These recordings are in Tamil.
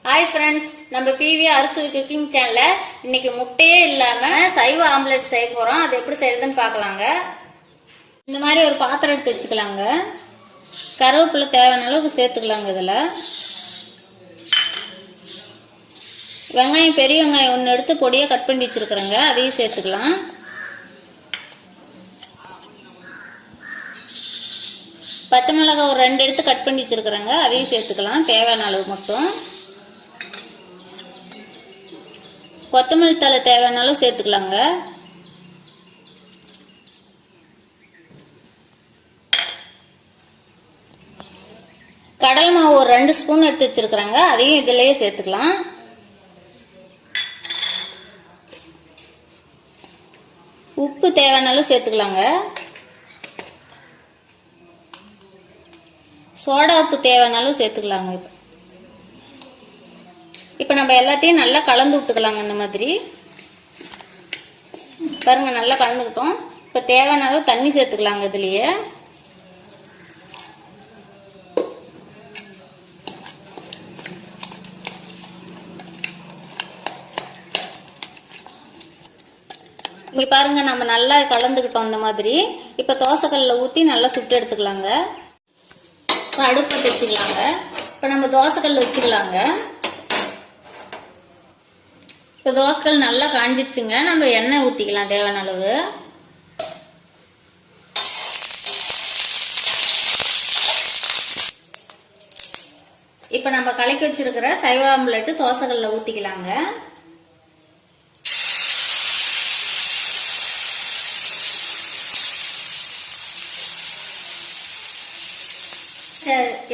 हाय फ्रेंड्स நம்ம பிவி அரிசி குக்கிங் சேனல்ல இன்னைக்கு முட்டையே இல்லாம சைவ ஆம்லெட் செய்ய போறோம். அது எப்படி செய்யறதுன்னு பார்க்கலாங்க. இந்த மாதிரி ஒரு பாத்திரம் எடுத்து வச்சுக்கலாங்க. கருவேப்பிலை தேவையான அளவுக்கு சேர்த்துக்கலாங்க. இதுல வெங்காயம் பெரிய வெங்காயம் ஒன்று எடுத்து பொடியா கட் பண்ணி வச்சிருக்கிறேங்க. அதையும் சேர்த்துக்கலாம். பச்சை மிளகாய் ஒரு 2 எடுத்து கட் பண்ணி வச்சிருக்கிறேங்க. அதையும் சேர்த்துக்கலாம் தேவையான அளவு மட்டும். கொத்தமல்லி தழை தேவையான அளவு சேர்த்துக்கலாங்க. கடலை மாவு ஒரு 2 ஸ்பூன் எடுத்து வச்சிருக்கிறேங்க. அதையும் இதுலயே சேர்த்துக்கலாம். உப்பு தேவையான அளவு சேர்த்துக்கலாங்க. சோடா உப்பு தேவையான அளவு சேர்த்துக்கலாங்க. இப்போ நம்ம எல்லாத்தையும் நல்லா கலந்து விட்டுக்கலாங்க. இந்த மாதிரி பாருங்க, நல்லா கலந்துக்கிட்டோம். இப்போ தேவையான அளவு தண்ணி சேர்த்துக்கலாங்க. இதுலயே இங்க பாருங்க, நம்ம நல்லா கலந்துக்கிட்டோம். இந்த மாதிரி இப்போ தோசைக்கல்ல ஊற்றி நல்லா சுட்டு எடுத்துக்கலாங்க. அடுப்பை வச்சுக்கலாங்க. இப்போ நம்ம தோசைக்கல் வச்சுக்கலாங்க. இப்போ தோசைக்கல் நல்லா காஞ்சிடுச்சுங்க. நம்ம எண்ணெய் ஊற்றிக்கலாம் தேவையான அளவு. இப்போ நம்ம கலக்கி வச்சிருக்கிற சைவ ஆம்லெட் தோசைக்கல்ல ஊற்றிக்கலாங்க.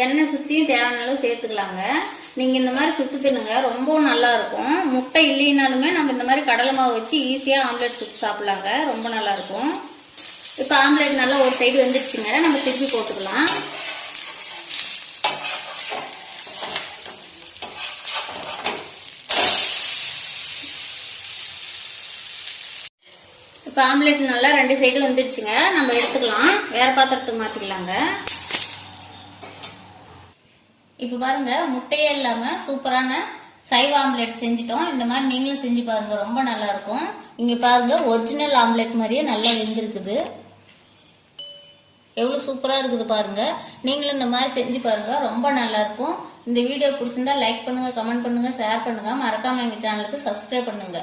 எண்ணெய் சுற்றியும் தேவையான அளவு சேர்த்துக்கலாங்க. நீங்கள் இந்த மாதிரி சுட்டு தின்னுங்க, ரொம்பவும் நல்லா இருக்கும். முட்டை இல்லைனாலுமே நம்ம இந்த மாதிரி கடலை மாவு வச்சு ஈஸியாக ஆம்லெட் சுட்டு சாப்பிடலாங்க. ரொம்ப நல்லா இருக்கும். இப்போ ஆம்லெட் நல்லா ஒரு சைடு வந்துடுச்சுங்க. நம்ம திருப்பி போட்டுக்கலாம். இப்போ ஆம்லெட் நல்லா 2 சைடு வந்துடுச்சுங்க. நம்ம எடுத்துக்கலாம். வேற பாத்திரத்துக்கு மாற்றிக்கலாங்க. இப்போ பாருங்க, முட்டையே இல்லாம சூப்பரான சைவ ஆம்லெட் செஞ்சிட்டோம். இந்த மாதிரி நீங்களும் செஞ்சு பாருங்க, ரொம்ப நல்லா இருக்கும். இங்க பாருங்க, ஒரிஜினல் ஆம்லெட் மாதிரியே நல்லா வெந்திருக்குது. எவ்வளவு சூப்பரா இருக்குது பாருங்க. நீங்களும் இந்த மாதிரி செஞ்சு பாருங்க, ரொம்ப நல்லா இருக்கும். இந்த வீடியோ பிடிச்சிருந்தா லைக் பண்ணுங்க, கமெண்ட் பண்ணுங்க, ஷேர் பண்ணுங்க. மறக்காம எங்க சேனலுக்கு சப்ஸ்கிரைப் பண்ணுங்க.